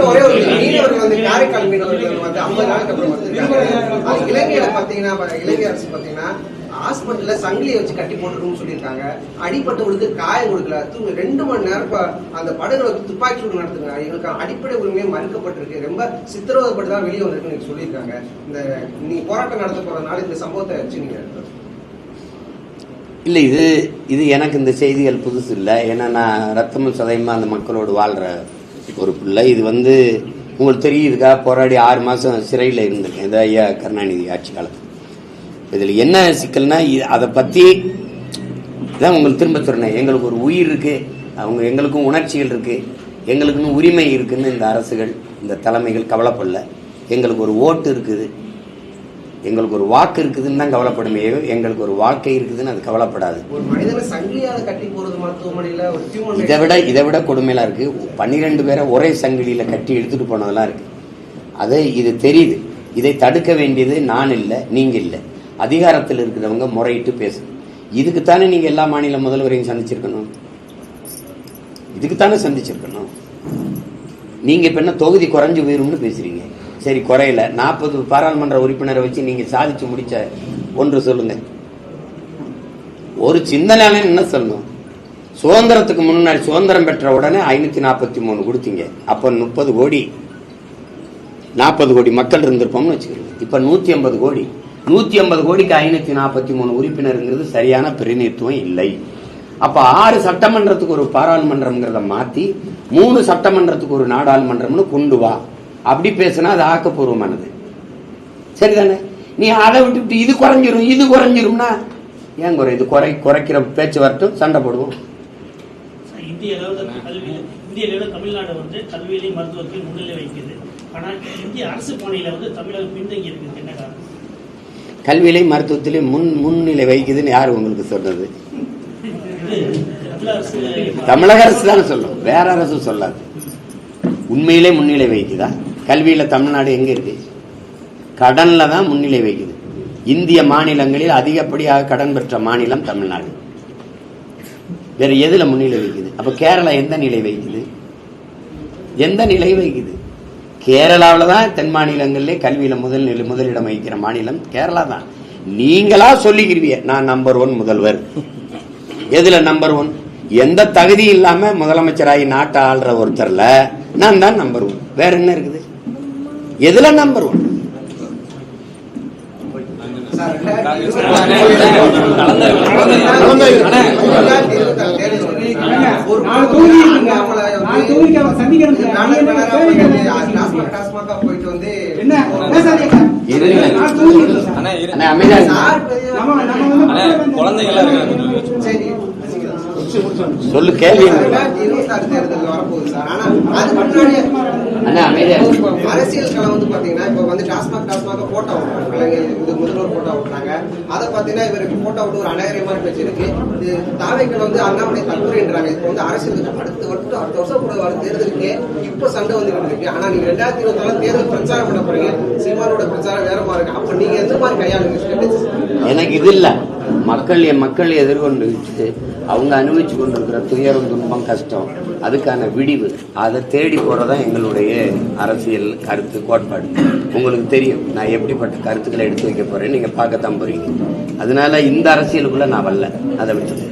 ஒரே ஒரு மீனவர்கள் வந்து காரைக்கால் மீனவர்கள் வந்து 50 நாளுக்கு அப்புறம் வந்து இலங்கையில பாத்தீங்கன்னா இலங்கை அரசு பாத்தீங்கன்னா ஹாஸ்பிட்டல்ல சங்கிலியை வச்சு கட்டி போட்டுருன்னு சொல்லியிருக்காங்க. அடிப்பட்டவங்களுக்கு காயம் கொடுக்கல. 2 மணி நேரம் அந்த படகுல வந்து துப்பாக்கி சூடு நடத்துங்க. எங்களுக்கு அடிப்படை உரிமையை மறுக்கப்பட்டிருக்கு. ரொம்ப சித்திரவதைப்பட்டு தான் வெளியே வந்திருக்குன்னு சொல்லியிருக்காங்க. இந்த நீங்க போராட்டம் நடத்த போறதுனால இந்த சம்பவத்தை வச்சு நீங்க இல்லை, இது எனக்கு இந்த செய்திகள் புதுசு இல்லை. ஏன்னா நான் ரத்தமும் சதையுமா அந்த மக்களோடு வாழ்கிற ஒரு பிள்ளை. இது வந்து உங்களுக்கு தெரியுதுக்காக போராடி 6 மாதம் சிறையில் இருந்திருக்கேன். இது ஐயா கருணாநிதி ஆட்சி காலத்தில். இதில் என்ன சிக்கல்னா அதை பற்றி தான் உங்களுக்கு திரும்ப சொன்னேன். எங்களுக்கு ஒரு உயிர் இருக்குது, எங்களுக்கும் உணர்ச்சிகள் இருக்குது, எங்களுக்குன்னு உரிமை இருக்குன்னு இந்த அரசுகள் இந்த தலைமைகள் கவலைப்படல. எங்களுக்கு ஒரு ஓட்டு இருக்குது, எங்களுக்கு ஒரு வாக்கு இருக்குதுன்னு தான் கவலைப்படுமே. எங்களுக்கு ஒரு வாழ்க்கை இருக்குதுன்னு அது கவலைப்படாது. இதை விட கொடுமையெல்லாம் இருக்கு. 12 பேரை ஒரே சங்கிலியில கட்டி எடுத்துட்டு போனதெல்லாம் இருக்கு. இது தெரியுது. இதை தடுக்க வேண்டியது நான் இல்லை, நீங்க இல்லை, அதிகாரத்தில் இருக்கிறவங்க முறையிட்டு பேசணும். இதுக்குத்தானே நீங்க எல்லா மாநில முதல்வரையும் சந்திச்சிருக்கணும். இதுக்குத்தானே சந்திச்சிருக்கணும். நீங்க இப்ப என்ன தொகுதி குறைஞ்சு போயிரும்னு பேசுறீங்க. சரி, குறையில 40 பாராளுமன்ற உறுப்பினரை வச்சு நீங்க சாதிச்சு முடிச்ச ஒன்று சொல்லுங்க. ஒரு சிந்தனை என்ன சொல்லணும்? சுதந்திரத்துக்கு முன்னாடி சுதந்திரம் பெற்ற உடனே 543 கொடுத்தீங்க. அப்ப 30 கோடி 40 கோடி மக்கள் இருந்திருப்போம்னு வச்சுக்கிறோம். இப்ப 150 கோடி 150 கோடிக்கு 543 உறுப்பினருங்கிறது சரியான பிரதிநிதித்துவம் இல்லை. அப்ப 6 சட்டமன்றத்துக்கு ஒரு பாராளுமன்றம்ங்கிறத மாத்தி 3 சட்டமன்றத்துக்கு ஒரு நாடாளுமன்றம்னு கொண்டு வா. அப்படி பேசினா அது ஆக்கப்பூர்வமானது. சரிதானே? நீ அதை விட்டுவிட்டு இது குறைஞ்சிரும்னா ஏன் குறை? இது குறைக்கிற பேச்சு வரட்டும், சண்டை போடுவோம். இந்திய அளவில் தமிழ்நாடு வந்து கல்வியிலையும் மருத்துவத்தில் முன்னிலை வைக்குது. ஆனால் இந்திய அரசு பணியில வந்து தமிழகம் பின்தங்கி இருக்குது. என்ன காரணம்? கல்வியிலையும் மருத்துவத்திலையும் முன்னிலை வைக்குதுன்னு யாரு உங்களுக்கு சொன்னது? தமிழக அரசு தானே சொல்லும், வேற அரசு சொல்லாது. உண்மையிலே முன்னிலை வைக்குதா? கல்வியில தமிழ்நாடு எங்க இருக்கு? கடன்ல தான் முன்னிலை வைக்குது. இந்திய மாநிலங்களில் அதிகப்படியாக கடன் பெற்ற மாநிலம் தமிழ்நாடு. வேற எதுல முன்னிலை வைக்குது? அப்ப கேரளா எந்த நிலை வைக்குது? எந்த நிலை வைக்குது? கேரளாவில தான் தென் மாநிலங்களிலே கல்வியில முதலிடம் வகிக்கிற மாநிலம் கேரளா தான். நீங்களா சொல்லிக்கிறீங்க நான் நம்பர் 1 முதல்வர். எதுல நம்பர் 1? எந்த தகுதி இல்லாம முதலமைச்சராகி நாட்டை ஆள்ற ஒருத்தர்ல நான் தான் நம்பர் 1. வேற என்ன இருக்குது? எதுல நம்பர் 1? சொல்லு, கேள்வி. அரசியல் களம் வந்து பாத்தீங்கன்னா இப்ப வந்து டாஸ்மாக் போட்டோ முதல்வர் போட்டோ விட்டுறாங்க. அதை பாத்தீங்கன்னா இவருக்கு போட்டோ விட்டு ஒரு அநாகரிகமான பேச்சு இருக்கு. தாவேக்கள் வந்து அண்ணாமலை தற்கொலைன்றாங்க. இப்ப வந்து அரசியலுக்கு அடுத்த வருஷம் கூட தேர்தலுக்கு இப்ப சண்டை வந்து இருக்கு. ஆனா நீங்க 2024 தேர்தல் பிரச்சாரம் பண்ண போறீங்க. சீமானோட பிரச்சாரம் வேற மாதிரி இருக்கு. அப்ப நீங்க எந்த மாதிரி கையாளுங்க? எனக்கு இது இல்ல. மக்கள் எதிர்கொண்டு அவங்க அனுபவிச்சு கொண்டிருக்கிற துயரம், துன்பம், கஷ்டம், அதுக்கான விடிவு, அதை தேடி போறதான் எங்களுடைய அரசியல் கருத்து கோட்பாடு. உங்களுக்கு தெரியும் நான் எப்படிப்பட்ட கருத்துக்களை எடுத்து வைக்க போறேன். நீங்க பார்க்கத்தான் போறீங்க. அதனால இந்த அரசியலுக்குள்ள நான் வரல. அதை விட்டு